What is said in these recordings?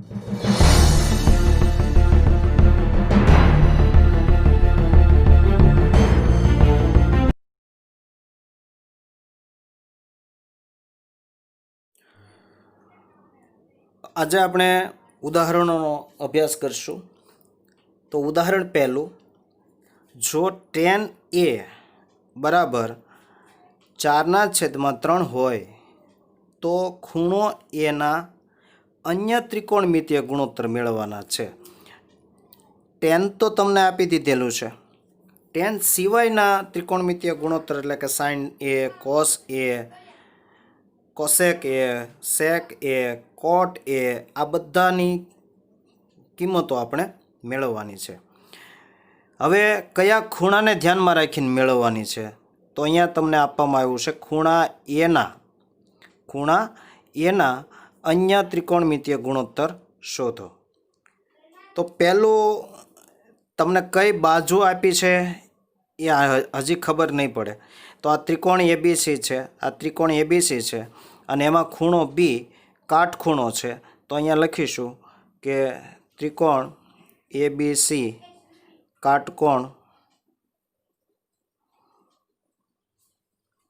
આજે આપણે ઉદાહરણોનો અભ્યાસ કરશું. તો ઉદાહરણ પહેલું, જો tan A બરાબર 4/3 હોય તો ખૂણો એના અન્ય ત્રિકોણમિતીય ગુણોત્તર મેળવવાના છે. tan તો તમને આપી દીધેલું છે. tan સિવાયના ત્રિકોણમિતીય ગુણોત્તર એટલે કે sin A, cos A, cosec A, sec A, cot A, આ બધાની કિંમતો આપણે મેળવવાની છે. હવે કયા ખૂણાને ધ્યાનમાં રાખીને મેળવવાની છે? તો અહીંયા તમને આપવામાં આવ્યું છે ખૂણા એના અન્ય ત્રિકોણમિતીય ગુણોત્તર શોધો. તો પહેલું તમને કઈ બાજુ આપી છે એ હજી ખબર નહીં પડે. તો આ ત્રિકોણ ABC છે, અને એમાં ખૂણો B કાટખૂણો છે. તો અહીંયા લખીશું કે ત્રિકોણ ABC કાટકોણ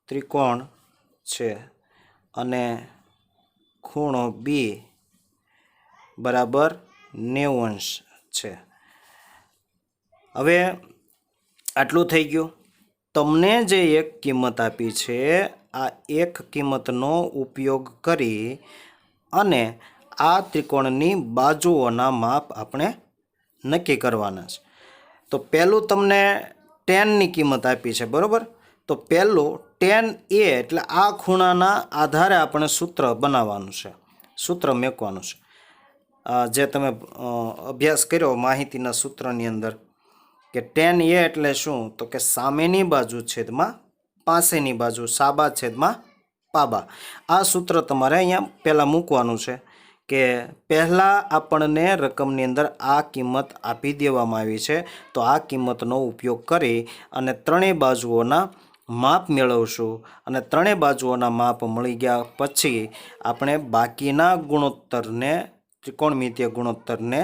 ત્રિકોણ છે અને ખૂણો B બરાબર 90° છે. હવે આટલું થઈ ગયું. તમને જે એક કિંમત આપી છે, આ એક કિંમતનો ઉપયોગ કરી અને આ ત્રિકોણની બાજુઓના માપ આપણે નક્કી કરવાના છે. તો પહેલું તમને tanની કિંમત આપી છે, બરાબર. તો પહેલું tan A એટલે આ ખૂણાના આધારે આપણે સૂત્ર બનાવવાનું છે, સૂત્ર મેકવાનું છે. જે તમે અભ્યાસ કર્યો માહિતીના સૂત્રની અંદર કે tan A એટલે શું? તો કે સામેની બાજુ છેદમાં પાસેની બાજુ, સાબા છેદમાં પાબા. આ સૂત્ર તમારે અહીંયા પહેલાં મૂકવાનું છે કે પહેલાં આપણને રકમની અંદર આ કિંમત આપી દેવામાં આવી છે, તો આ કિંમતનો ઉપયોગ કરી અને ત્રણેય બાજુઓના માપ મેળવશું, અને ત્રણેય બાજુઓના માપ મળી ગયા પછી આપણે બાકીના ગુણોત્તરને, ત્રિકોણમિતીય ગુણોત્તરને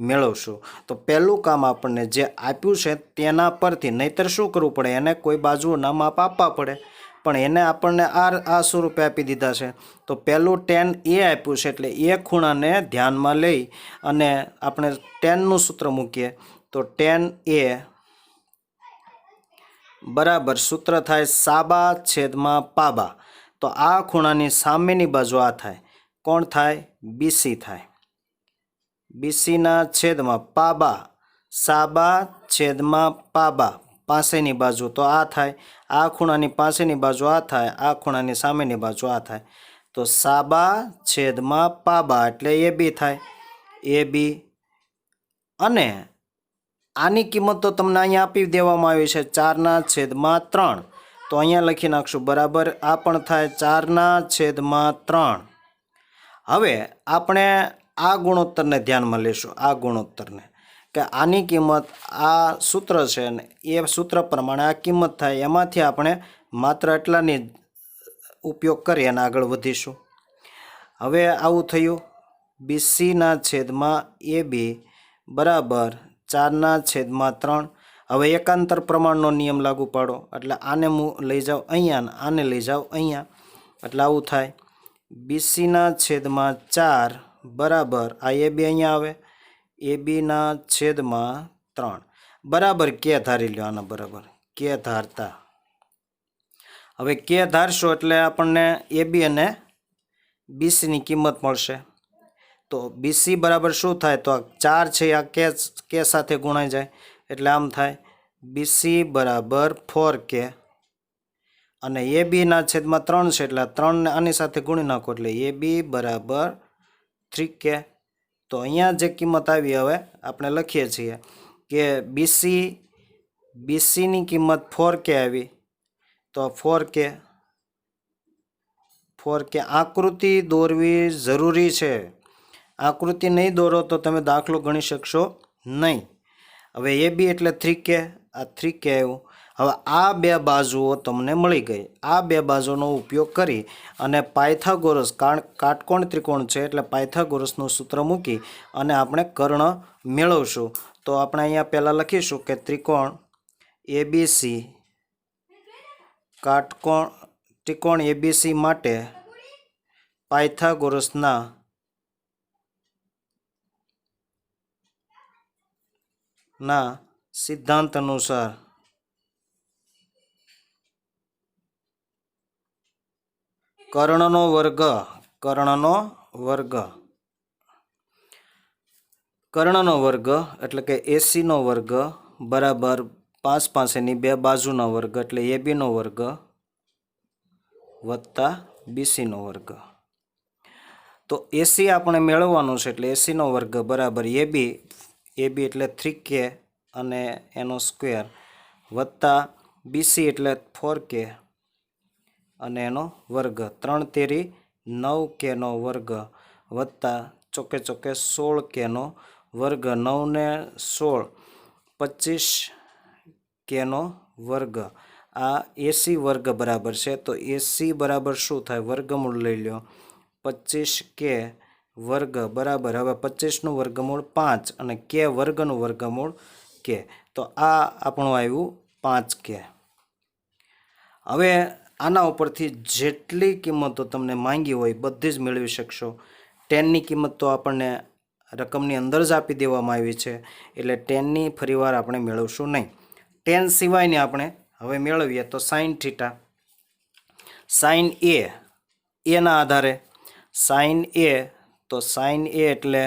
મેળવશું. તો પહેલું કામ આપણને જે આપ્યું છે તેના પરથી, નહીતર શું કરવું પડે, એને કોઈ બાજુઓના માપ આપવા પડે, પણ એને આપણને આ સ્વરૂપે આપી દીધા છે. તો પહેલું tan A આપ્યું છે એટલે એ ખૂણાને ધ્યાનમાં લઈ અને આપણે tanનું સૂત્ર મૂકીએ. તો tan A બરાબર સૂત્ર થાય સાબા છેદમાં પાબા. તો આ ખૂણાની સામેની બાજુ આ થાય, કોણ થાય? BC થાય. BCના છેદમાં પાબા, સાબા છેદમાં પાબા, પાસેની બાજુ તો આ થાય. આ ખૂણાની પાસેની બાજુ આ થાય, આ ખૂણાની સામેની બાજુ આ થાય. તો સાબા છેદમાં પાબા એટલે AB થાય, AB. અને આની કિંમત તો તમને અહીંયા આપી દેવામાં આવી છે 4/3. તો અહીંયા લખી નાખશું બરાબર, આ પણ થાય 4/3. હવે આપણે આ ગુણોત્તરને ધ્યાનમાં લેશું, આ ગુણોત્તરને, કે આની કિંમત, આ સૂત્ર છે ને એ સૂત્ર પ્રમાણે આ કિંમત થાય, એમાંથી આપણે માત્ર એટલાની ઉપયોગ કરી અને આગળ વધીશું. હવે આવું થયું, BCના છેદમાં AB બરાબર 4/3. હવે એકાંતર પ્રમાણનો નિયમ લાગુ પાડો, એટલે આને લઈ જાઓ અહીંયા ને આને લઈ જાઓ અહીંયા, એટલે આવું થાય. BCના છેદમાં 4 બરાબર આ AB અહીંયા આવે, ABના છેદમાં 3 બરાબર કે ધારી લો. આના બરાબર કે ધારતા, હવે કે ધારશો એટલે આપણને AB અને BCની કિંમત મળશે. તો BC બરાબર શું થાય? તો 4 છે આ કે સાથે ગુણાઈ જાય, એટલે આમ થાય BC બરાબર 4K, અને ABના છેદમાં 3 છે એટલે 3ને આની સાથે ગુણી નાખો એટલે AB બરાબર 3K. તો અહીંયા જે કિંમત આવી, હવે આપણે લખીએ છીએ કે BCની કિંમત 4K આવી. તો 4K આકૃતિ દોરવી જરૂરી છે. આકૃતિ નહીં દોરો તો તમે દાખલો ગણી શકશો નહીં. હવે AB એટલે 3K, આ 3K આવ્યું. હવે આ બે બાજુઓ તમને મળી ગઈ। આ બે બાજુનો ઉપયોગ કરી અને પાયથાગોરસ કાટકોણ ત્રિકોણ છે એટલે પાયથાગોરસનું સૂત્ર મૂકી અને આપણે કર્ણ મેળવશું। તો આપણે અહીંયા પહેલાં લખીશું કે ત્રિકોણ એબીસી ત્રિકોણ એબીસી માટે પાયથાગોરસના સિદ્ધાંત અનુસાર કર્ણનો વર્ગ એટલે કે એસીનો વર્ગ બરાબર 5 પાસેની બે બાજુનો વર્ગ એટલે એબીનો વર્ગ વત્તા બીસીનો વર્ગ। તો એસી આપણે મેળવવાનું છે એટલે એસીનો વર્ગ બરાબર એબી એટલે 3k અને એનો સ્ક્વેર વત્તા બીસી એટલે 4k અને એનો વર્ગ 3 તેરી 9k નો વર્ગ વત્તા ચોકે 16k નો વર્ગ 9 ને 16 25k નો વર્ગ। આ એસી વર્ગ બરાબર છે તો એસી બરાબર શું થાય વર્ગમૂળ લઈ લો 25k વર્ગ બરાબર હવે 25નું વર્ગમૂળ 5 અને k વર્ગનું વર્ગમૂળ k તો આ આપણું આવ્યું 5k। હવે આના ઉપરથી જેટલી કિંમતો તમને માંગી હોય બધી જ મેળવી શકશો। 10ની કિંમત તો આપણને રકમની અંદર જ આપી દેવામાં આવી છે એટલે 10ની ફરીવાર આપણે મેળવશું નહીં। 10 સિવાયની આપણે હવે મેળવીએ તો સાઇન થીટા સાઇન એના આધારે સાઇન તો સાઇન એટલે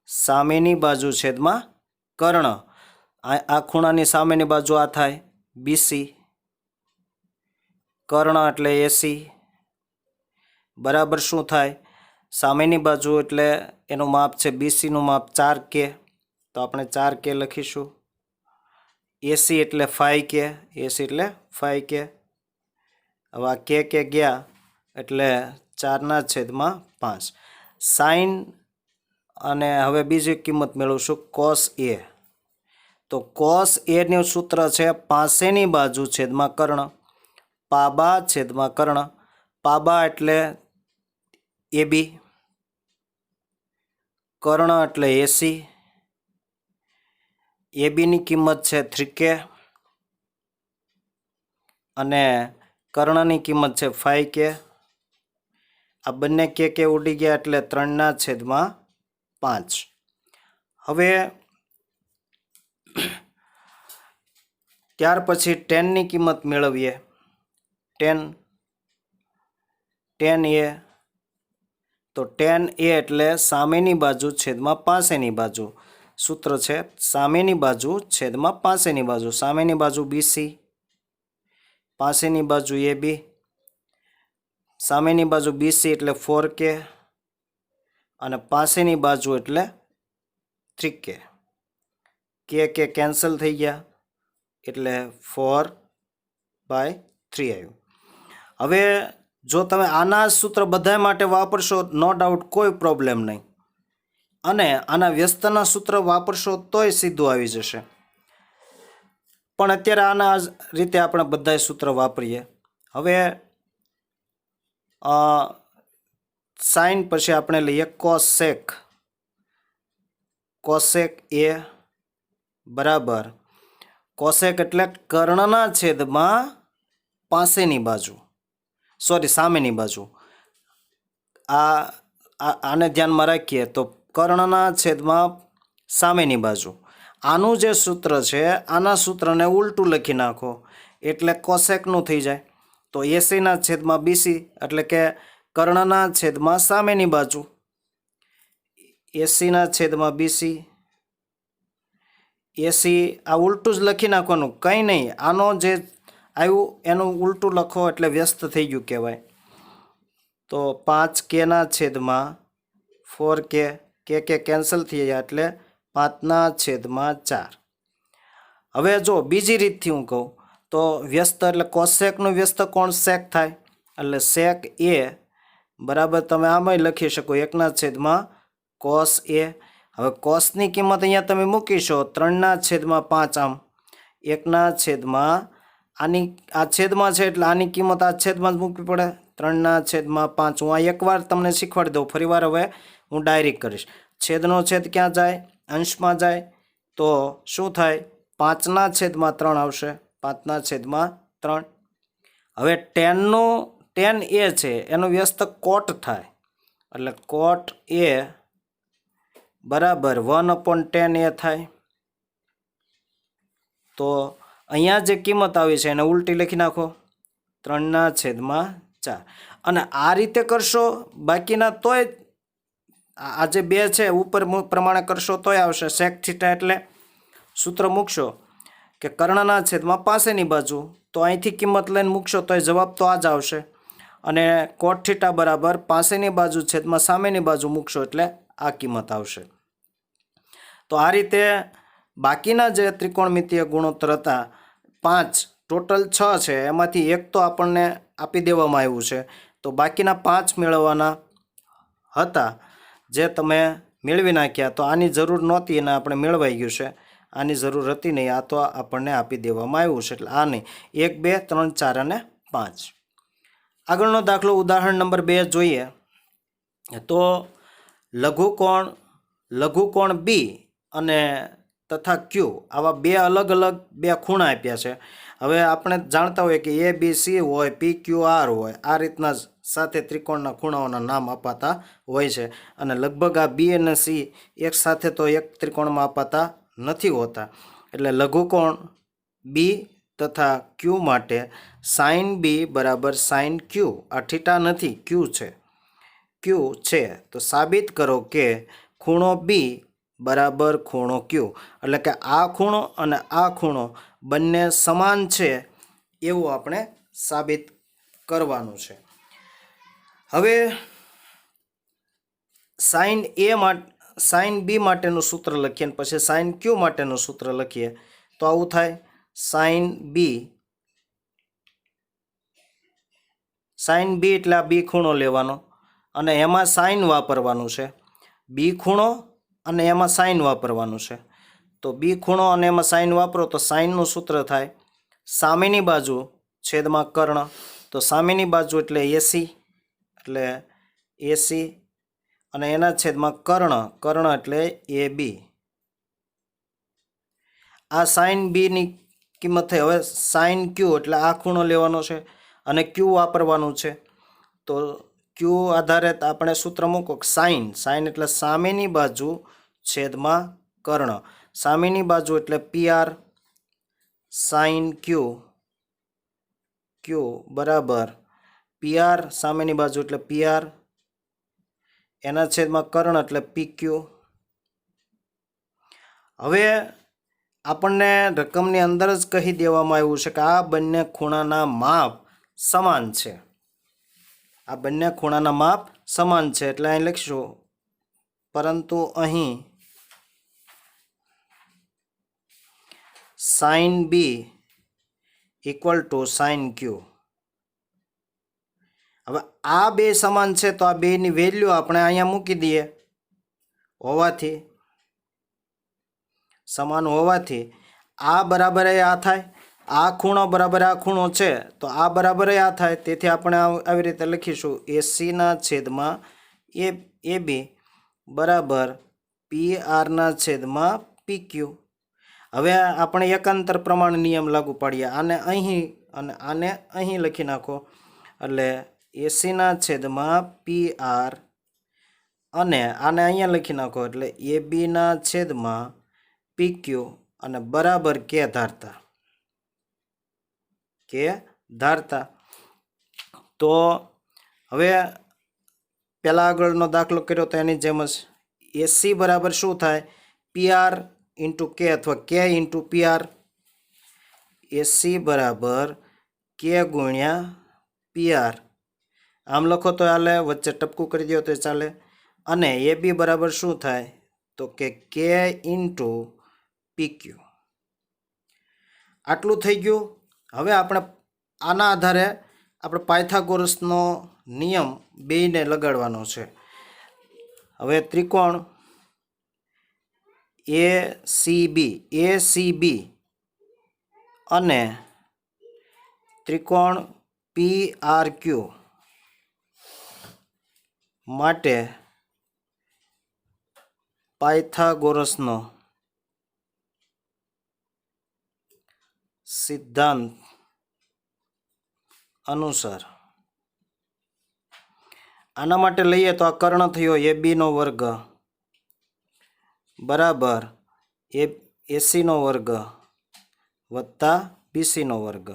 સામેની બાજુ છેદમાં કર્ણ। આ ખૂણાની સામેની બાજુ આ થાય બીસી કર્ણ એટલે એસી બરાબર શું થાય સામેની બાજુ એટલે એનું માપ છે બીસીનું માપ 4k તો આપણે 4k લખીશું। એસી એટલે 5k હવે આ k ગયા એટલે 4/5 સાઇન અને હવે બીજી કિંમત મેળવશું કોસ એ તો કોસ એનું સૂત્ર છે પાસેની બાજુ છેદમાં કર્ણ પાબા છેદમાં કર્ણ પાબા એટલે એબી કર્ણ એટલે એસી એબીની કિંમત છે 3k અને કર્ણની કિંમત છે 5k આ બંને k ઉડી ગયા એટલે 3/5। હવે ત્યાર પછી 10ની કિંમત મેળવીએ 10 તો 10 એટલે સામેની બાજુ છેદમાં પાસેની બાજુ સૂત્ર છે સામેની બાજુ છેદમાં પાસેની બાજુ સામેની બાજુ બીસી પાસેની બાજુ એબી સામેની બાજુ બીસી એટલે 4k અને પાસેની બાજુ એટલે 3k k કેન્સલ થઈ ગયા એટલે 4/3 આવ્યું। હવે જો તમે આના સૂત્ર બધા માટે વાપરશો નો ડાઉટ કોઈ પ્રોબ્લેમ નહીં અને આના વ્યસ્તના સૂત્ર વાપરશો તોય સીધું આવી જશે પણ અત્યારે આના રીતે આપણે બધા સૂત્ર વાપરીએ। હવે સાઇન પછી આપણે લઈએ કોસેક એ બરાબર કોસેક એટલે કર્ણના છેદમાં પાસેની બાજુ સામેની બાજુ આને ધ્યાનમાં રાખીએ તો કર્ણના છેદમાં સામેની બાજુ આનું જે સૂત્ર છે આના સૂત્રને ઉલટું લખી નાખો એટલે કોસેકનું થઈ જાય તો એસીના છેદમાં બીસી એટલે કે કર્ણના છેદમાં સામેની બાજુ એસીના છેદમાં બીસી એસી આ ઉલટું જ લખી નાખવાનું કંઈ નહીં આનો જે આવ્યું એનું ઉલટું લખો એટલે વ્યસ્ત થઈ ગયું કહેવાય તો 5kના છેદમાં 4k કે કેન્સલ થઈ જાય એટલે 5/4। હવે જો બીજી રીતથી હું કહું તો વ્યસ્ત એટલે કોસેકનું વ્યસ્ત કોણ સેક થાય એટલે સેક એ બરાબર તમે આમાંય લખી શકો 1/cos a હવે કોસની કિંમત અહીંયા તમે મૂકીશો 3/5 આમ 1/, આની આ છેદમાં છે એટલે આની કિંમત આ છેદમાં જ મૂકવી પડે 3/5. હું આ એકવાર તમને શીખવાડી દઉં, ફરીવાર હવે હું ડાયરેક્ટ કરીશ. છેદનો છેદ ક્યાં જાય? અંશમાં જાય. તો શું થાય? 5/3 આવશે, 5/3. હવે tan a છે એનો વ્યસ્તક કોટ થાય, એટલે કોટ a બરાબર 1/tan a થાય. તો અહીંયા જે કિંમત આવી છે એને ઉલટી લખી નાખો 3/4. અને આ રીતે કરશો બાકીના તોય આ જે બે છે ઉપર પ્રમાણે કરશો તોય આવશે. sec થીટા એટલે સૂત્ર મૂકશો કે કર્ણના છેદમાં પાસેની બાજુ, તો અહીંથી કિંમત લઈને મૂકશો તોય જવાબ તો આ જ આવશે. અને કોટ થીટા બરાબર પાસેની બાજુ છેદમાં સામેની બાજુ મૂકશો એટલે આ કિંમત આવશે. તો આ રીતે બાકીના જે ત્રિકોણમિતીય ગુણોત્તર હતા 5, ટોટલ 6 છે, એમાંથી એક તો આપણને આપી દેવામાં આવ્યું છે. તો બાકીના 5 મેળવવાના હતા જે તમે મેળવી નાખ્યા. તો આની જરૂર નહોતી અને આપણે મેળવાઈ ગયું છે. આની જરૂર હતી નહીં, આ તો આપણને આપી દેવામાં આવ્યું છે. એટલે આ નહીં. 1, 2, 3, 4 અને 5. આગળનો દાખલો ઉદાહરણ નંબર 2 જોઈએ. તો લઘુકોણ બી અને તથા ક્યુ આવા બે અલગ અલગ બે ખૂણા આપ્યા છે. હવે આપણે જાણતા હોઈએ કે ABC હોય, PQR હોય, આ રીતના સાથે ત્રિકોણના ખૂણાઓના નામ અપાતા હોય છે. અને લગભગ આ બી અને સી એક સાથે તો એક ત્રિકોણમાં અપાતા નથી હોતા. એટલે લઘુકોણ બી તથા ક્યુ માટે સાઇન બી બરાબર સાઇન ક્યુ, આ થીટા નથી ક્યુ છે. તો સાબિત કરો કે ખૂણો બી બરાબર ખૂણો ક્યુ, એટલે કે આ ખૂણો અને આ ખૂણો બંને સમાન છે એવું આપણે સાબિત કરવાનું છે. હવે સાઇન બી માટેનું સૂત્ર લખીએ અને પછી સાઇન ક્યુ માટેનું સૂત્ર લખીએ તો આવું થાય. સાઇન બી એટલે આ બી ખૂણો લેવાનો અને એમાં સાઇન વાપરવાનું છે. બી ખૂણો અને એમાં સાઇન વાપરવાનું છે. તો બી ખૂણો અને એમાં સાઇન વાપરો તો સાઇનનું સૂત્ર થાય સામેની બાજુ છેદમાં કર્ણ. તો સામેની બાજુ એટલે એસી અને એના છેદમાં કર્ણ એટલે AB. આ સાઇન બીની કિંમત થઈ. હવે સાઇન ક્યુ એટલે આ ખૂણો લેવાનો છે અને ક્યુ વાપરવાનું છે. તો ક્યુ આધારે આપણે સૂત્ર મૂકો સાઇન એટલે સામેની બાજુ છેદમાં કર્ણ. સામેની બાજુ એટલે PR સાઇન ક્યુ બરાબર PR સામેની બાજુ એટલે PR એના છેદમાં કર્ણ એટલે PQ. હવે આપણને રકમની અંદર જ કહી દેવામાં આવ્યું છે કે આ બંને ખૂણાના માપ સમાન છે. આ બંને ખૂણાના માપ સમાન છે એટલે અહીં લખીશું, પરંતુ અહીં sine B equal to sine Q. હવે આ બે સમાન છે તો આ બેની વેલ્યુ આપણે અહીંયા મૂકી દઈએ. સમાન હોવાથી આ બરાબર આ થાય, આ ખૂણો બરાબર આ ખૂણો છે તો આ બરાબર આ થાય. તેથી આપણે આવી રીતે લખીશું એસીના છેદમાં AB બરાબર PR છેદમાં PQ. હવે આપણે એકાંતર પ્રમાણ નિયમ લાગુ પાડીએ. આને અહીં અને આને અહીં લખી નાખો એટલે એસીના છેદમાં PR અને આને અહીંયા લખી નાખો એટલે ABના છેદમાં PQ અને બરાબર કે ધારતા. તો હવે પહેલા આગળનો દાખલો કર્યો તો એની જેમ જ એસી બરાબર શું થાય? PR ઇન્ટુ કે અથવા કે ઇન્ટુ PR. એસી બરાબર કે ગુણ્યા PR. આમ લખો તો ચાલે, વચ્ચે ટપકું કરી દો તો ચાલે. અને AB બરાબર શું થાય? તો કે ઇન્ટુ PQ. આટલું થઈ ગયું. હવે આપણે આના આધારે આપણે પાયથાગોરસનો નિયમ બેયને લગાડવાનો છે. હવે ત્રિકોણ એસીબી અને ત્રિકોણ PRQ માટે પાયથાગોરસનો સિદ્ધાંત અનુસાર આના માટે લઈએ તો આ કર્ણ થયો AB નો વર્ગ બરાબર AC નો વર્ગ વત્તા BC નો વર્ગ.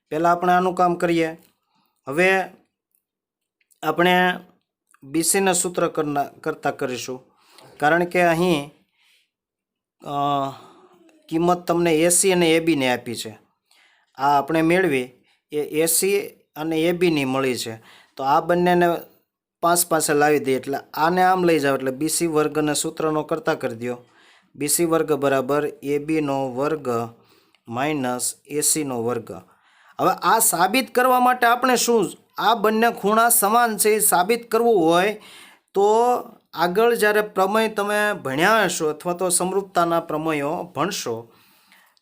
પહેલાં આપણે આનું કામ કરીએ. હવે આપણે BCના સૂત્ર કરતા કરીશું, કારણ કે અહીં કિંમત તમને AC અને ABને આપી છે. આ આપણે મેળવી એ AC અને ABની મળી છે. તો આ બંનેને 5 પાસે લાવી દઈએ એટલે આને આમ લઈ જાઓ એટલે BC વર્ગને સૂત્રનો કરતા કરી દો. BC વર્ગ બરાબર AB નો વર્ગ માઇનસ AC નો વર્ગ. હવે આ સાબિત કરવા માટે આપણે શું, આ બંને ખૂણા સમાન છે એ સાબિત કરવું હોય તો આગળ જ્યારે પ્રમેય તમે ભણ્યા હશો અથવા તો સમરૂપતાના પ્રમેયો ભણશો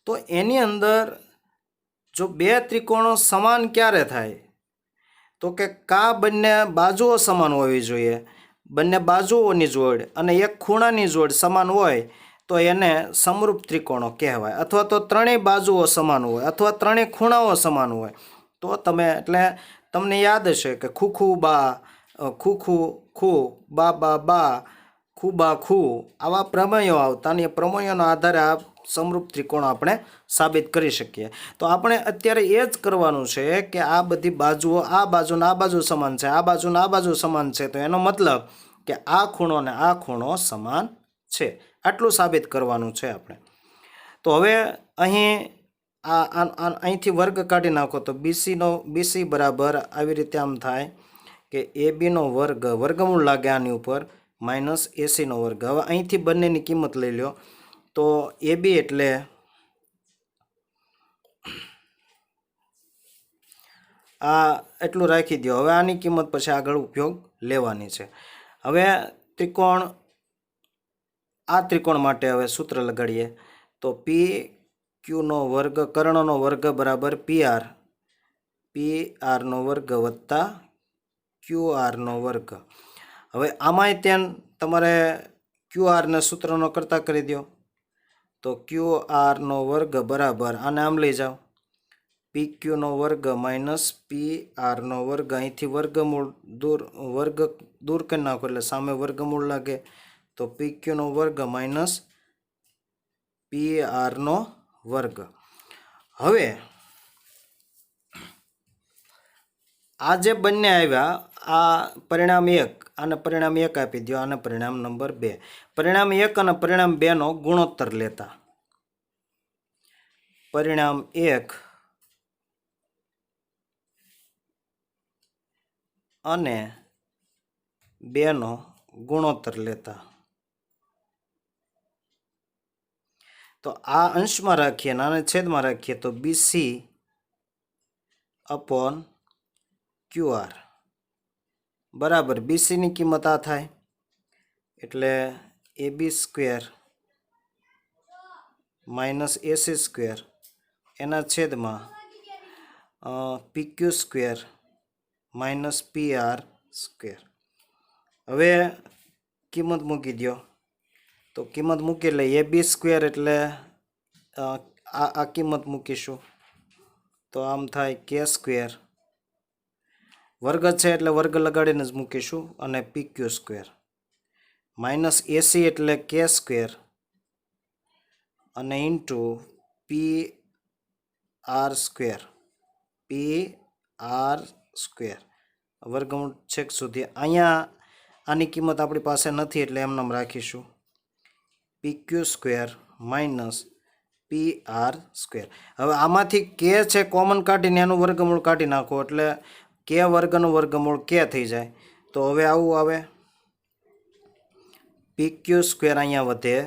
તો એની અંદર જો બે ત્રિકોણો સમાન ક્યારે થાય તો કે કા બંને બાજુઓ સમાન હોવી જોઈએ, બંને બાજુઓની જોડ અને એક ખૂણાની જોડ સમાન હોય તો એને સમરૂપ ત્રિકોણો કહેવાય. અથવા તો ત્રણેય બાજુઓ સમાન હોય અથવા ત્રણેય ખૂણાઓ સમાન હોય તો તમે, એટલે તમને યાદ હશે કે ખૂ બા ખૂ બા બા ખૂબા ખૂ આવા પ્રમેયો આવતા અને એ પ્રમેયોના આધારે આ સમરૂપ ત્રિકોણ આપણે સાબિત કરી શકીએ. તો આપણે અત્યારે એ જ કરવાનું છે કે આ બધી બાજુઓ આ બાજુના આ બાજુ સમાન છે, આ બાજુના આ બાજુ સમાન છે, તો એનો મતલબ કે આ ખૂણો ને આ ખૂણો સમાન છે. આટલું સાબિત કરવાનું છે આપણે. તો હવે અહીં અહીંથી વર્ગ કાઢી નાખો તો BC બરાબર આવી રીતે આમ થાય કે AB નો વર્ગ વર્ગમૂળ લાગે આની ઉપર માઇનસ AC નો વર્ગ. હવે અહીંથી બંનેની કિંમત લઈ લો તો AB એટલે આ એટલું રાખી દો. હવે આની કિંમત પછી આગળ ઉપયોગ લેવાની છે. હવે આ ત્રિકોણ માટે હવે સૂત્ર લગાડીએ તો PQ નો વર્ગ કર્ણનો વર્ગ બરાબર PR નો વર્ગ વત્તા QR નો વર્ગ. હવે આમાંય ત્યાં તમારે QR ને સૂત્રનો કરતા કરી દો તો QR નો વર્ગ બરાબર આને આમ લઈ જાઓ PQ નો વર્ગ માઇનસ PR નો વર્ગ. અહીંથી વર્ગમૂળ વર્ગ દૂર કરી નાખો એટલે સામે વર્ગમૂળ લાગે તો PQ નો વર્ગ માઇનસ PR નો વર્ગ. હવે આ જે બંને આવ્યા આ પરિણામ 1 અને પરિણામ 1 આપી દો અને પરિણામ નંબર 2. પરિણામ 1 અને પરિણામ 2નો ગુણોત્તર લેતા પરિણામ 1 અને 2નો ગુણોત્તર લેતા તો આ અંશમાં રાખીએ અને છેદમાં રાખીએ તો BC અપોન QR બરાબર BCની કિંમત આ થાય એટલે AB² માઇનસ AC² એના છેદમાં PQ² માઇનસ PR². હવે કિંમત મૂકી દો તો કિંમત મૂકી એટલે AB² એટલે આ કિંમત મૂકીશું તો આમ થાય K² વર્ગ છે એટલે વર્ગ લગાડીને જ મૂકીશું અને PQ² માઇનસ AC એટલે K² અને ઇન્ટુ PR² વર્ગમૂળ છેક સુધી. અહીંયા આની કિંમત આપણી પાસે નથી એટલે એમ નામ રાખીશું PQ² માઇનસ PR². હવે આમાંથી K છે કોમન કાઢીને એનું વર્ગમૂળ કાઢી નાખો એટલે K વર્ગનું વર્ગમૂળ K થઈ જાય. તો હવે આવું આવે PQ² અહીંયા વધે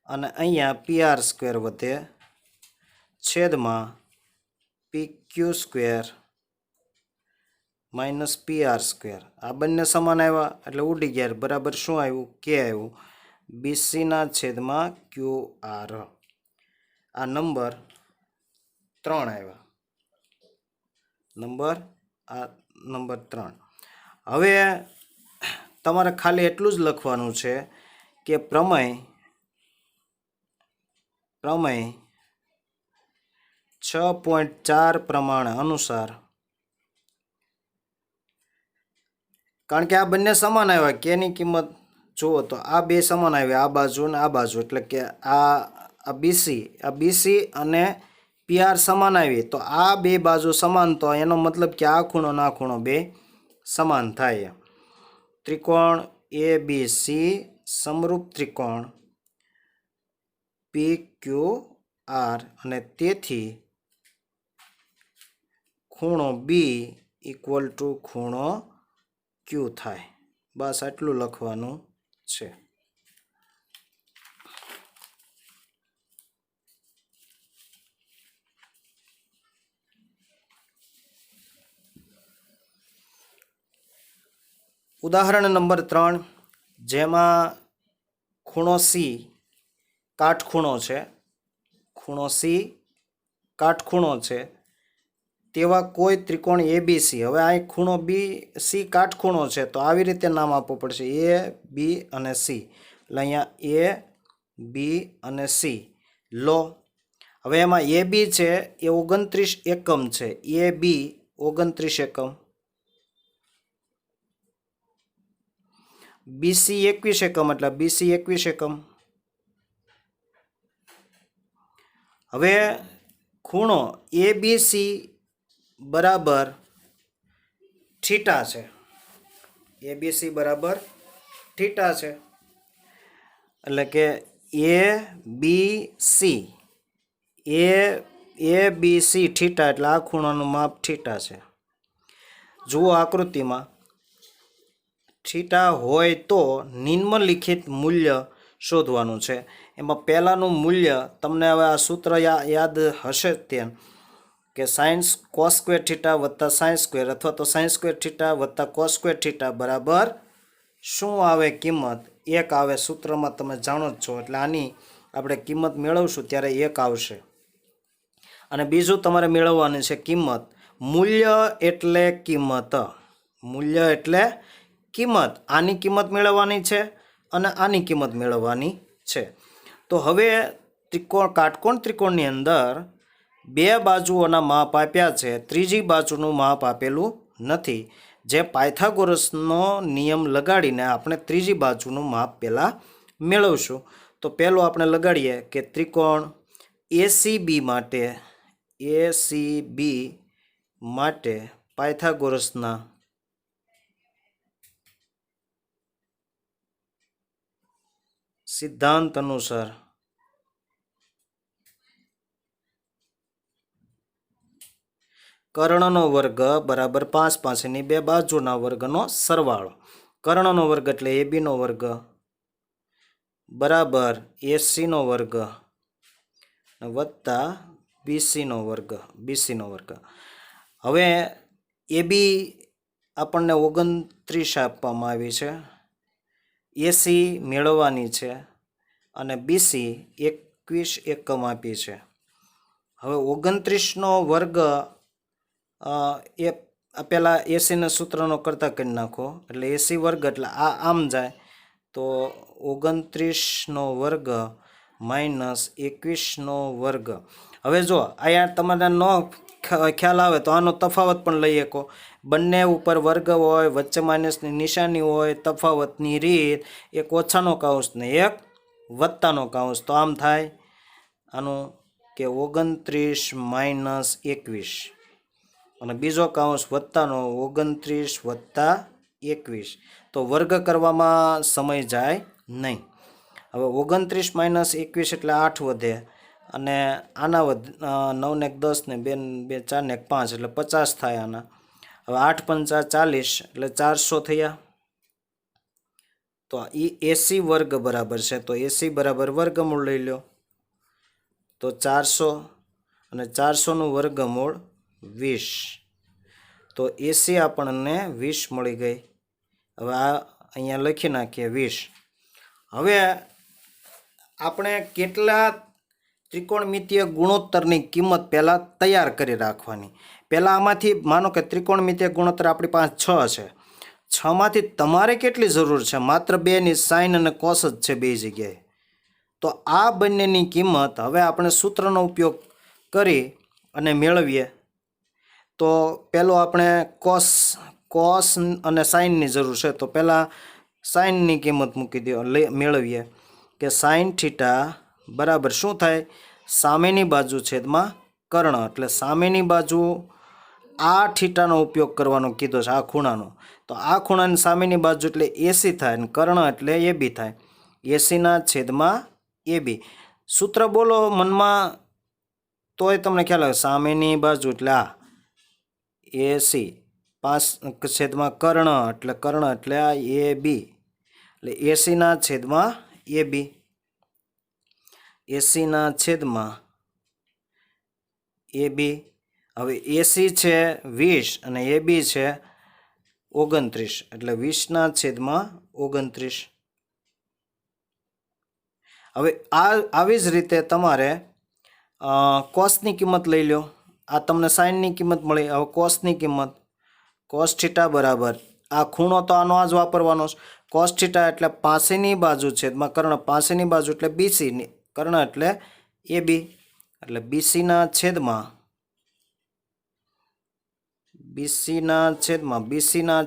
અને અહીંયા PR² વધે છેદમાં PQ² માઇનસ PR². આ બંને સમાન આવ્યા એટલે ઉડી ગયા બરાબર શું આવ્યું K આવ્યું બીસીના છેદમાં ક્યુ આર. આ નંબર 3 આવ્યા. નંબર 3. હવે તમારે ખાલી એટલું જ લખવાનું છે કે પ્રમેય 6.4 પ્રમાણ અનુસાર, કારણ કે આ બંને સમાન આવ્યા, કેની કિંમત જુઓ તો આ બે સમાન આવ્યા, આ બાજુ અને આ બાજુ, એટલે કે આ બીસી અને પીઆર સમાન આવી, તો આ બે બાજુ સમાન, તો એનો મતલબ કે આ ખૂણો ના ખૂણો બે સમાન થાય. ત્રિકોણ એ બી સી સમરૂપ ત્રિકોણ પી ક્યુ આર, અને તેથી ખૂણો બી ઇક્વલ ટુ ખૂણો ક્યુ થાય. બસ આટલું લખવાનું છે. ઉદાહરણ નંબર 3, જેમાં ખૂણો સી કાટખૂણો છે, તેવા કોઈ ત્રિકોણ એબીસી. હવે આ ખૂણો બી સી કાટખૂણો છે, તો આવી રીતે નામ આપવું પડશે, એ બી અને સી. એટલે અહીંયા એ બી અને સી લો. હવે એમાં એ બી છે એ 29 એકમ છે, એ બી 29 એકમ, બીસી 21 એકમ, એટલે બીસી 21 એકમ. હવે ખૂણો એબીસી બરાબર થીટા છે, એબીસી બરાબર થીટા છે, એટલે કે એ બી સી થીટા, એટલે આ ખૂણાનું માપ થીટા છે. જુઓ આકૃતિમાં, થીટા હોય તો નિમ્નલિખિત મૂલ્ય શોધવાનું છે. એમાં પહેલાંનું મૂલ્ય તમને હવે આ સૂત્ર યાદ હશે તેમ કે સાઇન્સ કોસ સ્ક્વેર થીટા વત્તા સાઇન સ્ક્વેર, અથવા તો સાઇન સ્ક્વેર થીટા વત્તા કોસ સ્ક્વેર થીટા બરાબર શું આવે? કિંમત 1 આવે. સૂત્રમાં તમે જાણો જ છો, એટલે આની આપણે કિંમત મેળવશું ત્યારે 1 આવશે. અને બીજું તમારે મેળવવાની છે કિંમત. મૂલ્ય એટલે કિંમત, આની કિંમત મેળવવાની છે અને આની કિંમત મેળવવાની છે. તો હવે કાટકોણ ત્રિકોણની અંદર બે બાજુઓના માપ આપ્યા છે, ત્રીજી બાજુનું માપ આપેલું નથી. જે પાયથાગોરસનો નિયમ લગાડીને આપણે ત્રીજી બાજુનું માપ પહેલાં મેળવશું. તો પહેલું આપણે લગાડીએ કે ત્રિકોણ એસીબી માટે પાયથાગોરસના સિદ્ધાંત અનુસાર કર્ણનો વર્ગ બરાબર 5 પાસેની બે બાજુના વર્ગનો સરવાળો. કર્ણનો વર્ગ એટલે એબીનો વર્ગ બરાબર એસીનો વર્ગ વત્તા બીસીનો વર્ગ. હવે એબી આપણને 29 આપવામાં આવી છે, એસી મેળવવાની છે, અને બીસી 21 એકમ આપી છે. હવે 29નો વર્ગ એ પહેલાં એસીના સૂત્રનો કરતા કરી નાખો, એટલે એસી વર્ગ એટલે આ આમ જાય, તો 29નો વર્ગ માઇનસ 21નો વર્ગ. હવે જો અહીંયા તમારે ન ખ્યાલ આવે તો આનો તફાવત પણ લઈ શકો. બંને ઉપર વર્ગ હોય, વચ્ચે માઇનસની નિશાની હોય, તફાવતની રીત એક ઓછાનો કાઉન્સ ને એક વત્તાનો કાઉન્સ. તો આમ થાય આનું કે 29 માઇનસ 21, અને બીજો કાઉન્સ વત્તાનો 29 વત્તા 21. તો વર્ગ કરવામાં સમય જાય નહીં. હવે 29 માઇનસ 21 એટલે 8 વધે, અને આના 9 ને 10 ને 2 4 ને 5 એટલે 50 થાય આના. હવે 8 પંચા 40 એટલે 400 થયા. તો એ એસી વર્ગ બરાબર છે, તો એસી બરાબર વર્ગમૂળ લઈ લો, તો 400, અને 400નું વર્ગમૂળ 20, તો એસી આપણને 20 મળી ગઈ. હવે આ અહીંયા લખી નાખીએ 20. હવે આપણે કેટલા ત્રિકોણમિતીય ગુણોત્તરની કિંમત પહેલાં તૈયાર કરી રાખવાની. પહેલાં આમાંથી માનો કે ત્રિકોણમિતીય ગુણોત્તર આપણી પાસે 6 છે. 6માંથી તમારે કેટલી જરૂર છે? માત્ર 2ની સાઇન અને કોસ જ છે બે જગ્યાએ. તો આ બંનેની કિંમત હવે આપણે સૂત્રનો ઉપયોગ કરી અને મેળવીએ. તો પહેલો આપણે કોસ અને સાઇનની જરૂર છે. તો પહેલાં સાઇનની કિંમત મૂકી દો, મેળવીએ કે સાઇન થીટા બરાબર શું થાય? સામેની બાજુ છેદમાં કર્ણ. એટલે સામેની બાજુ આ થીટાનો ઉપયોગ કરવાનો કીધો છે, આ ખૂણાનો. તો આ ખૂણાની સામેની બાજુ એટલે 80 થાય અને કર્ણ એટલે AB થાય. 80ના છેદમાં AB. સૂત્ર બોલો મનમાં તોય તમને ખ્યાલ આવે. સામેની બાજુ એટલે આ 80, 5 છેદમાં કર્ણ એટલે આ AB. એટલે 80ના છેદમાં AB. 80ના છેદમાં AB. હવે 80 છે 20 અને AB છે 29. એટલે 20ના છેદમાં 29. હવે આવી જ રીતે તમારે કોસની કિંમત લઈ લો. આ તમને સાઇનની કિંમત મળી. હવે કોસની કિંમત, કોસ થીટા બરાબર આ ખૂણો તો આનો આ જ વાપરવાનો છે. કોસ થીટા એટલે પાસેની બાજુ છેદમાં કર્ણ. પાસેની બાજુ એટલે BC, કર્ણ એટલે AB. એટલે BCના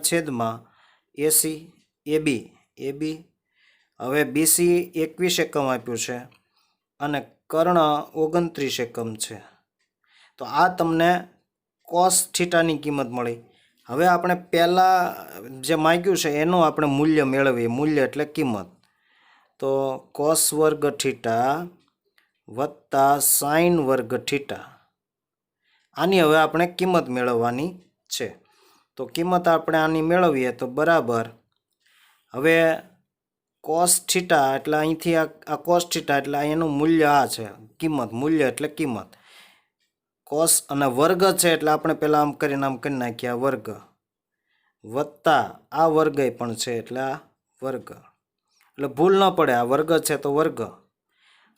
છેદમાં AC AB. હવે BC 21 એકમ આપ્યું છે અને કર્ણ 29 એકમ છે. તો આ તમને કોસ થીટાની કિંમત મળી. હવે આપણે પહેલાં જે માંગ્યું છે એનું આપણે મૂલ્ય મેળવીએ. મૂલ્ય એટલે કિંમત. તો કોસ વર્ગ થીટા વત્તા સાઇન વર્ગ થીટા, આની હવે આપણે કિંમત મેળવવાની છે. તો કિંમત આપણે આની મેળવીએ તો બરાબર. હવે કોસ થીટા એટલે અહીંથી આ કોસ થીટા એટલે એનું મૂલ્ય આ છે, કિંમત. મૂલ્ય એટલે કિંમત. કોસ અને વર્ગ છે એટલે આપણે પહેલાં આમ કરી નાખીએ આ વર્ગ, વત્તા આ વર્ગ પણ છે એટલે આ વર્ગ. એટલે ભૂલ ન પડે, આ વર્ગ છે તો વર્ગ.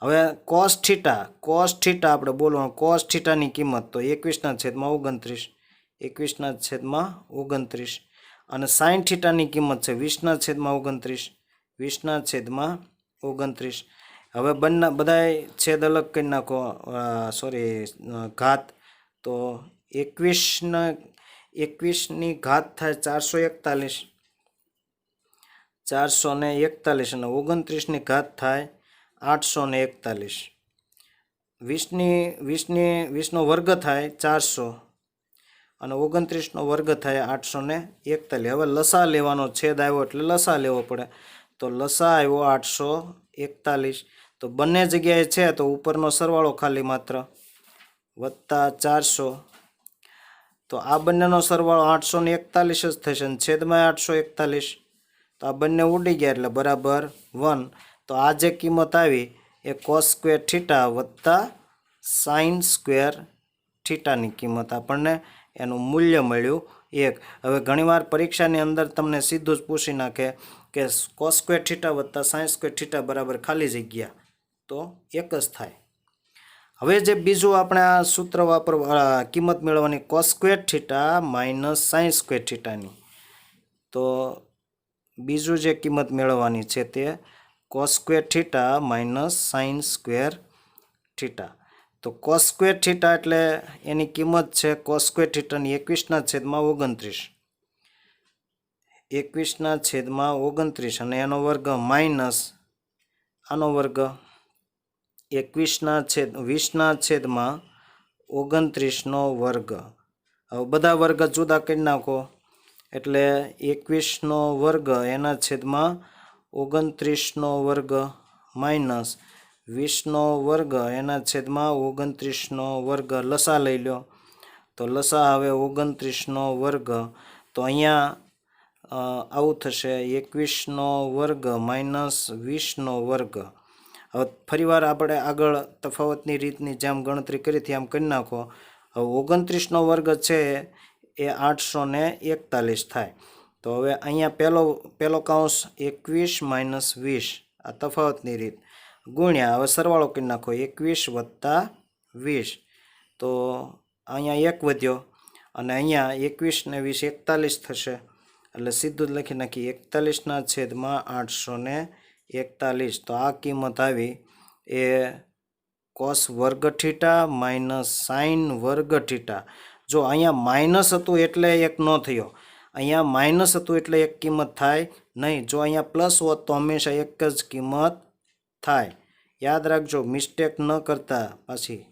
હવે કોસ થીટા આપણે બોલવાનું. કોસ થીટાની કિંમત તો 21ના છેદમાં 29. 21ના છેદમાં 29. અને સાઇન થીટાની કિંમત છે 20ના છેદમાં 29. 20ના છેદમાં 29. હવે બધાય છેદ અલગ કરી નાખો, ઘાત. તો 21ની ઘાત થાય 441. 441 અને 29ની ઘાત થાય 841. 20નો વર્ગ થાય 400 અને 29નો વર્ગ થાય 841. હવે લસા લેવાનો. છેદ આવ્યો એટલે લસા લેવો પડે. તો લસા આવ્યો 841. તો બંને જગ્યાએ છે તો ઉપરનો સરવાળો ખાલી માત્ર વત્તા 400. તો આ બંનેનો સરવાળો 841 જ થશે અને છેદમાં 841. તો આ બંને ઉડી ગયા એટલે બરાબર 1. તો આ જે કિંમત આવી એ કોસ સ્ક્વેર થીટા વત્તા સાઇન સ્ક્વેર થીટાની કિંમત આપણને એનું મૂલ્ય મળ્યું 1. હવે ઘણીવાર પરીક્ષાની અંદર તમને સીધું જ પૂછી નાખે કે કોસ સ્ક્વેર થીટા વત્તા સાઇન સ્ક્વેર થીટા બરાબર ખાલી જગ્યા, તો 1 જ થાય. હવે જે બીજું આપણે આ સૂત્ર કિંમત મેળવવાની cos square theta minus sine square થીટાની. તો બીજું જે કિંમત મેળવવાની છે તે cos square theta minus sine square theta. તો કોસ સ્ક્વેર થીટા એટલે એની કિંમત છે કોસ સ્ક્વેર થીટાની 21ના છેદમાં 29. 21ના છેદમાં 29 અને એનો વર્ગ માઇનસ આનો વર્ગ 20ના છેદમાં 29નો વર્ગ. હવે બધા વર્ગ જુદા કરી નાખો એટલે 21નો વર્ગ એના છેદમાં 29નો વર્ગ માઇનસ 20નો વર્ગ એના છેદમાં 29નો વર્ગ. લસા લઈ લો. તો લસા હવે 29નો વર્ગ. તો અહીંયા આવું થશે 21નો વર્ગ માઇનસ 20નો વર્ગ. હવે ફરીવાર આપણે આગળ તફાવતની રીતની જેમ ગણતરી કરી હતી આમ કરી નાખો. હવે 29નો વર્ગ છે એ 841 થાય. તો હવે અહીંયા પહેલો કૌંસ 21 માઇનસ 20, આ તફાવતની રીત. ગુણ્યા હવે સરવાળો કરી નાખો 21 વત્તા 20 તો અહીંયા 1 વધ્યો અને અહીંયા 21 ને 20 41 થશે એટલે સીધું જ લખી નાખી 41 છેદમાં 841 તો આ કિંમત આવી એ કોસ વર્ગ થીટા માઇનસ સાઇન વર્ગ થીટા જો અહીંયા માઇનસ હતું એટલે એક ન થયો અહીંયા માઇનસ હતું એટલે એક કિંમત થાય નહીં જો અહીંયા પ્લસ હોત તો હંમેશા એક જ કિંમત થાય યાદ રાખજો મિસ્ટેક ન કરતા પાછી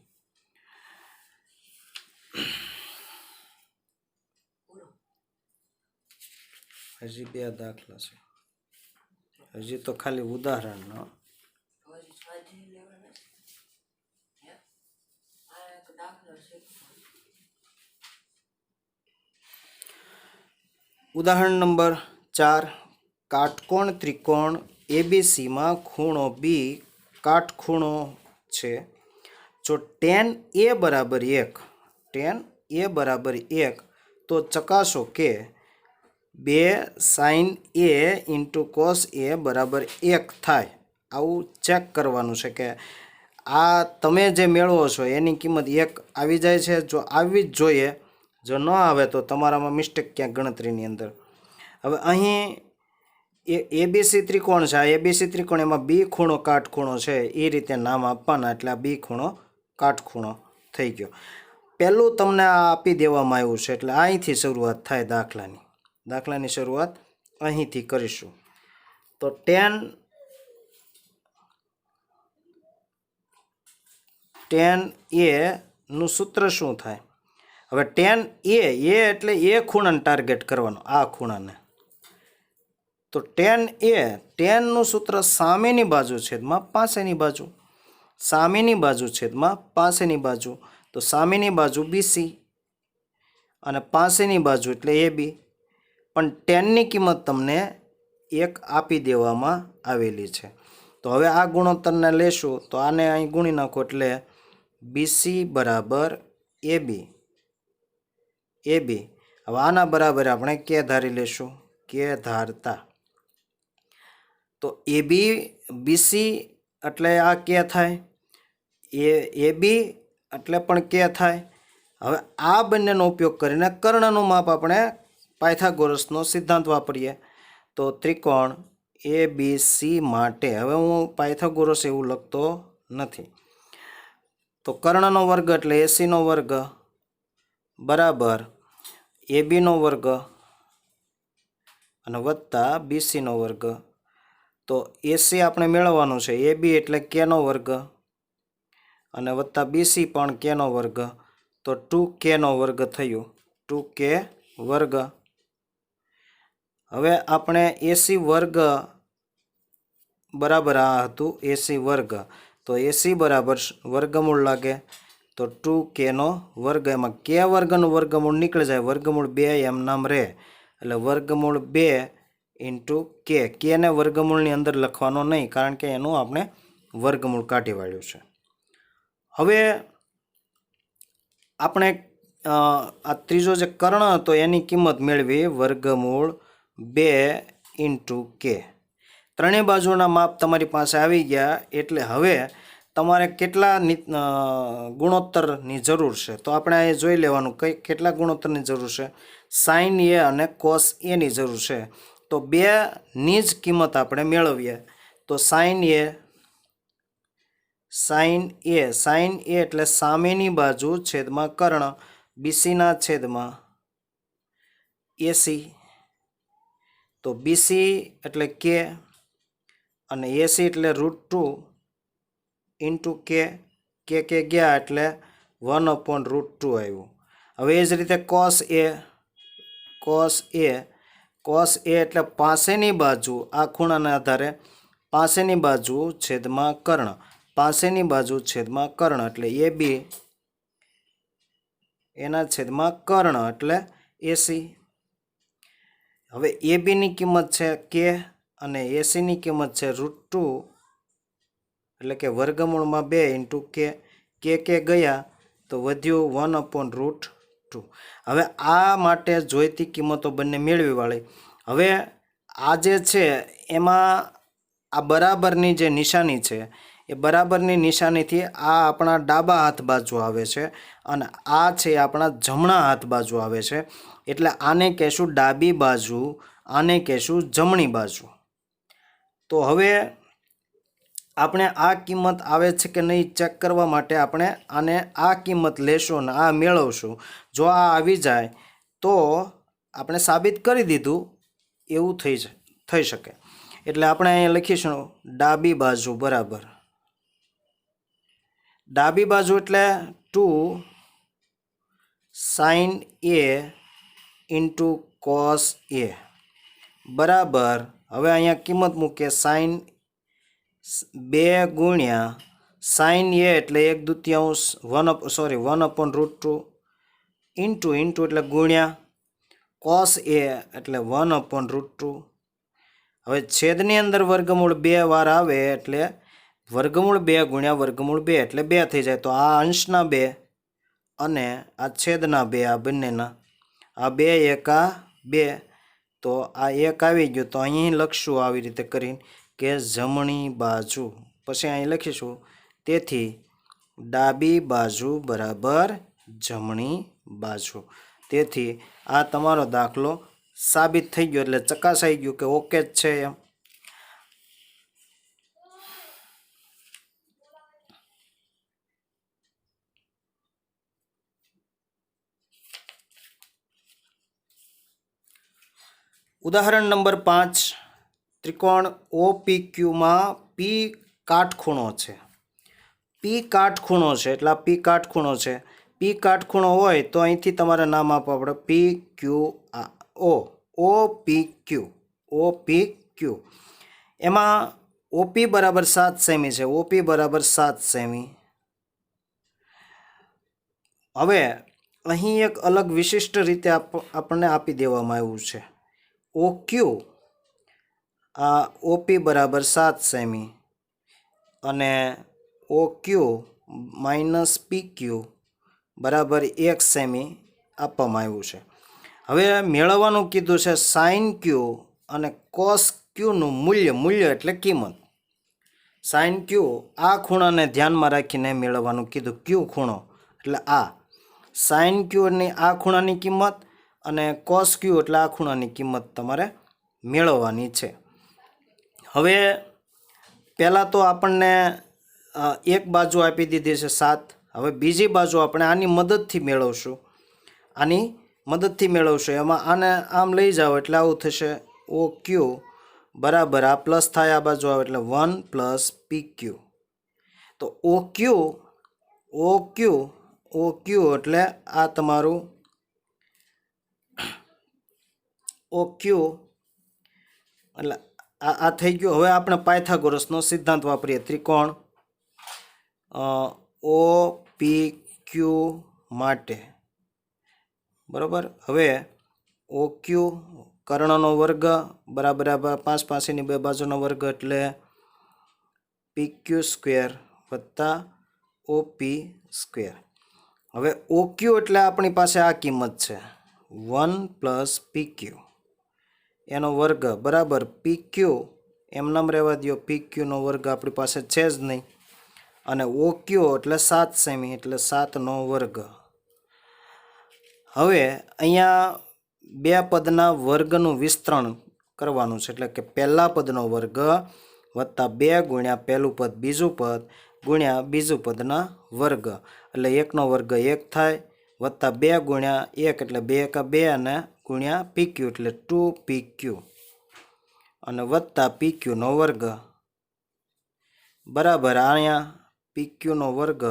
હજી 2 દાખલા છે હજી તો ખાલી ઉદાહરણ ઉદાહરણ નંબર 4 કાટકોણ ત્રિકોણ એબીસીમાં ખૂણો બી કાટખૂણો છે જો tan a બરાબર 1 તો ચકાસો કે 2 sin a into cos a બરાબર 1 થાય આવું ચેક કરવાનું છે કે આ તમે જે મેળવો છો એની કિંમત 1 આવી જાય છે જો આવી જ જોઈએ જો ન આવે તો તમારામાં મિસ્ટેક ક્યાંક ગણતરીની અંદર હવે અહીં એબીસી ત્રિકોણ છે આ એબીસી ત્રિકોણ એમાં બી ખૂણો કાટખૂણો છે એ રીતે નામ આપવાના એટલે આ બી ખૂણો કાટખૂણો થઈ ગયો પહેલું તમને આ આપી દેવામાં આવ્યું છે એટલે અહીંથી શરૂઆત થાય દાખલાની શરૂઆત અહીંથી કરીશું તો tan a નું સૂત્ર શું થાય હવે tan a એટલે એ ખૂણાને ટાર્ગેટ કરવાનો આ ખૂણાને તો tan નું સૂત્ર સામેની બાજુ છેદમાં પાસેની બાજુ બાજુ તો સામેની બાજુ બીસી અને પાસેની બાજુ એટલે AB પણ tanની કિંમત તમને 1 આપી દેવામાં આવેલી છે તો હવે આ ગુણોત્તરને લેશું તો આને અહીં ગુણી નાખો એટલે BC બરાબર AB હવે આના બરાબર આપણે કે ધારી લેશું કે ધારતા તો AB BC એટલે આ કે થાય AB એટલે પણ કે થાય હવે આ બંનેનો ઉપયોગ કરીને કર્ણનું માપ આપણે પાયથાગોરસનો સિદ્ધાંત વાપરીએ તો ત્રિકોણ ABC માટે હવે હું પાયથાગોરસ એવું લખતો નથી તો કર્ણનો વર્ગ એટલે AC નો વર્ગ બરાબર AB નો વર્ગ અને વત્તા BC નો વર્ગ તો AC આપણે મેળવવાનું છે AB એટલે K નો વર્ગ અને વત્તા BC પણ K નો વર્ગ તો 2K નો વર્ગ થયું 2K વર્ગ હવે આપણે AC વર્ગ બરાબર આ હતું AC વર્ગ તો AC બરાબર વર્ગમૂળ લાગે તો 2K નો વર્ગ એમાં K વર્ગનું વર્ગમૂળ નીકળી જાય વર્ગમૂળ 2 એમ નામ રહે એટલે વર્ગમૂળ 2 ઇન્ટુ K ને વર્ગમૂળની અંદર લખવાનો નહીં કારણ કે એનું આપણે વર્ગમૂળ કાઢી વાળ્યું છે હવે આપણે આ ત્રીજો જે કર્ણ હતો એની કિંમત મેળવી વર્ગમૂળ 2 ઇન્ટુ K ત્રણેય બાજુના માપ તમારી પાસે આવી ગયા એટલે હવે તમારે કેટલા ગુણોત્તરની જરૂર છે તો આપણે એ જોઈ લેવાનું કેટલા ગુણોત્તરની જરૂર છે sin a અને cos a ની જરૂર છે તો બેની જ કિંમત આપણે મેળવીએ તો sin a એટલે સામેની બાજુ છેદમાં કર્ણ BC ના છેદમાં AC તો BC એટલે K અને AC એટલે √2 ઇન્ટુ K ગયા એટલે 1/√2 આવ્યું હવે એ જ રીતે cos a એટલે પાસેની બાજુ આ ખૂણાના આધારે પાસેની બાજુ છેદમાં કર્ણ એટલે AB એના છેદમાં કર્ણ એટલે AC હવે AB ની કિંમત છે K અને AC ની કિંમત છે √2 એટલે કે વર્ગમૂળમાં 2 ઇન્ટુ K ગયા તો વધ્યું 1/√2 હવે આ માટે જોઈતી કિંમતો બંને મેળવી વાળી હવે આ જે છે એમાં આ બરાબરની જે નિશાની છે એ બરાબરની નિશાનીથી આ આપણા ડાબા હાથ બાજુ આવે છે અને આ છે આપણા જમણા હાથ બાજુ આવે છે. એટલે આને કહેશું ડાબી બાજુ, આને કહેશું જમણી બાજુ. તો હવે આપણે આ કિંમત આવે છે કે નહીં ચેક કરવા માટે આપણે આને આ કિંમત લેશું અને આ મેળવશું. જો આ આવી જાય તો આપણે સાબિત કરી દીધું એવું થઈ શકે. એટલે આપણે અહીંયા લખીશું ડાબી બાજુ બરાબર. ડાબી બાજુ એટલે 2 sin A into cos A બરાબર. હવે અહીંયા કિંમત મૂકીએ sin 2 ગુણ્યા sin A એટલે 1/2 1/√2 ઇન્ટુ એટલે ગુણ્યા cos A એટલે 1/√2. હવે છેદની અંદર વર્ગમૂળ 2 વાર આવે એટલે વર્ગમૂળ 2 ગુણ્યા વર્ગમૂળ 2 એટલે 2 થઈ જાય. તો આ અંશના 2 અને આ છેદના 2 આ બંનેના આ 2 એકા 2. તો આ 1 આવી ગયું. તો અહીં લખશું આવી રીતે કરીને કે જમણી બાજુ. પછી અહીં લખીશું તેથી ડાબી બાજુ બરાબર જમણી બાજુ. તેથી આ તમારો દાખલો સાબિત થઈ ગયો એટલે ચકાસાઈ ગયું કે ઓકે જ છે એમ. ઉદાહરણ નંબર 5 ત્રિકોણ OPQમાં P કાટખૂણો છે. P કાટખૂણો છે એટલે આ P કાટખૂણો છે. P કાટખૂણો હોય તો અહીંથી તમારે નામ આપવા પડે PQO OPQ. એમાં OP બરાબર 7 સેમી છે. OP બરાબર 7 સેમી. હવે અહીં એક અલગ વિશિષ્ટ રીતે આપણને આપી દેવામાં આવ્યું છે OQ આ OP બરાબર 7 સેમી અને OQ માઇનસ PQ બરાબર 1 સેમી આપવામાં આવ્યું છે. હવે મેળવવાનું કીધું છે સાઇન Q અને કોસ Qનું મૂલ્ય એટલે કિંમત. સાઇન Q આ ખૂણાને ધ્યાનમાં રાખીને મેળવવાનું કીધું. Q ખૂણો એટલે આ સાઇન Q ની આ ખૂણાની કિંમત અને કોસ Q એટલે આ ખૂણાની કિંમત તમારે મેળવવાની છે. હવે પહેલાં તો આપણને એક બાજુ આપી દીધી છે 7. હવે બીજી બાજુ આપણે આની મદદથી મેળવશું. એમાં આને આમ લઈ જાઓ એટલે આવું થશે OQ બરાબર આ પ્લસ થાય આ બાજુ આવે એટલે 1 પ્લસ PQ. તો OQ એટલે આ તમારું OQ એટલે આ થઈ ગયું. હવે આપણે પાયથાગોરસનો સિદ્ધાંત વાપરીએ. ત્રિકોણ OPQ માટે બરાબર. હવે OQ કર્ણનો વર્ગ બરાબર 5 પાસેની 2 બાજુનો વર્ગ એટલે PQ સ્ક્વેર વત્તા OP સ્ક્વેર. હવે OQ એટલે આપણી પાસે આ કિંમત છે 1 પ્લસ PQ એનો વર્ગ બરાબર PQ એમનામ રહેવા દો. PQનો વર્ગ આપણી પાસે છે જ નહીં. અને OQ એટલે 7 સેમી એટલે 7નો વર્ગ. હવે અહીંયા 2 પદના વર્ગનું વિસ્તરણ કરવાનું છે. એટલે કે પહેલા પદનો વર્ગ વત્તા 2 ગુણ્યા પહેલું પદ બીજું પદ ગુણ્યા બીજું પદના વર્ગ એટલે 1નો વર્ગ 1 થાય વત્તા 2 ગુણ્યા 1 એટલે 2 એકા 2 અને ગુણ્યા PQ એટલે 2PQ અને વત્તા PQનો વર્ગ બરાબર અહીંયા PQનો વર્ગ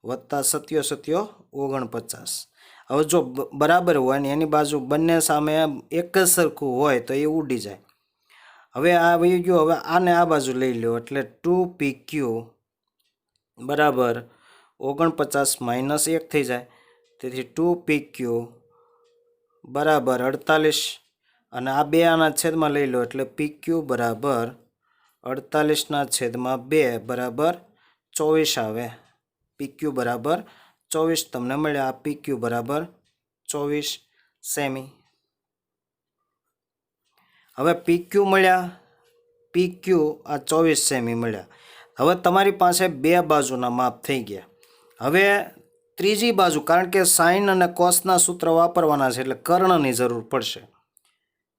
વત્તા 49. હવે જો બરાબર હોય ને એની બાજુ બંને સામે એક જ સરખું હોય તો એ ઉડી જાય. હવે આ આવી ગયું. હવે આને આ બાજુ લઈ લો એટલે 2PQ બરાબર 49 માઇનસ 1 થઈ જાય. તેથી 2PQ બરાબર 48 અને આ 2 આના છેદમાં લઈ લો એટલે PQ બરાબર 48/2 બરાબર 24 આવે. PQ બરાબર 24 તમને મળ્યા. આ PQ બરાબર 24 સેમી. હવે PQ મળ્યા, PQ આ 24 સેમી મળ્યા. હવે તમારી પાસે બે બાજુના માપ થઈ ગયા. હવે ત્રીજી બાજુ, કારણ કે સાઇન અને કોસના સૂત્ર વાપરવાના છે એટલે કર્ણની જરૂર પડશે.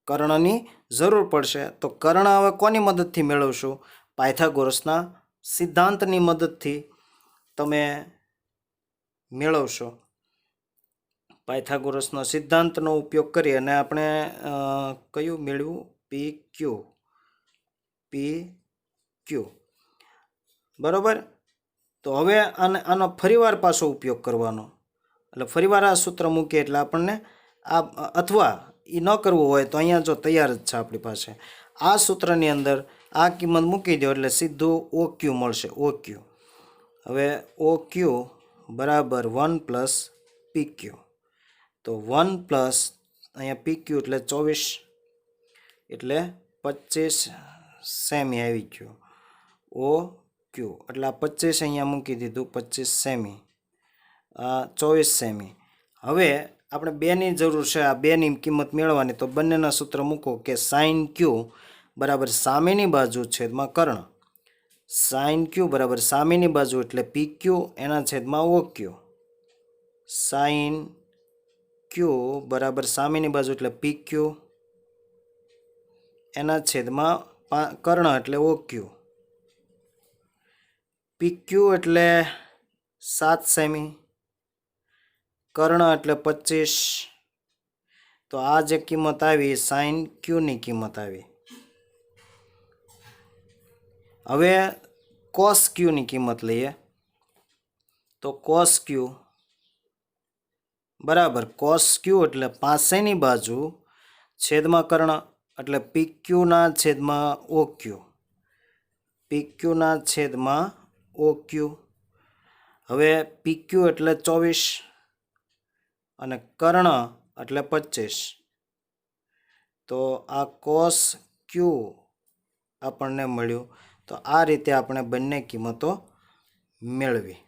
કર્ણની જરૂર પડશે તો કર્ણ હવે કોની મદદથી મેળવશું? પાયથાગોરસના સિદ્ધાંતની મદદથી તમે મેળવશો. પાયથાગોરસનો સિદ્ધાંતનો ઉપયોગ કરી અને આપણે કયું મેળવ્યું? પી ક્યુ. બરાબર. તો હવે આનો ફરીવાર પાછો ઉપયોગ કરવાનો, એટલે ફરીવાર આ સૂત્ર મૂકીએ એટલે આપણને આ, અથવા એ ન કરવું હોય તો અહીંયા જો તૈયાર જ છે આપણી પાસે, આ સૂત્રની અંદર આ કિંમત મૂકી દો એટલે સીધું OQ મળશે. OQ. હવે OQ બરાબર 1 પ્લસ PQ. તો 1 પ્લસ અહીંયા PQ એટલે 24, એટલે 25 સેમી આવી ગયું. OQ એટલે આ 25 અહીંયા મૂકી દીધું, 25 સેમી, 24 સેમી. હવે આપણે બેની જરૂર છે, આ બેની કિંમત મેળવવાની, તો બંનેના સૂત્ર મૂકો કે સાઇન ક્યુ બરાબર સામેની બાજુ છેદમાં કર્ણ. સાઇન ક્યુ બરાબર સામેની બાજુ એટલે PQ એના છેદમાં OQ. સાઇન ક્યુ બરાબર સામેની બાજુ એટલે PQ એના છેદમાં કર્ણ એટલે OQ. PQ એટલે 7 સેમી, કર્ણ એટલે 25. તો આ જે કિંમત આવી સાઇન ક્યુની કિંમત આવી. હવે કોસ ક્યુની કિંમત લઈએ તો કોસ ક્યુ બરાબર કોસ ક્યુ એટલે પાસેની બાજુ છેદમાં કર્ણ એટલે PQના છેદમાં OQ. PQના છેદમાં OQ. હવે PQ એટલે 24 અને કર્ણ એટલે 25. તો આ કોસ ક્યુ આપણને મળ્યું. તો આ રીતે આપણે બંને કિંમતો મેળવી.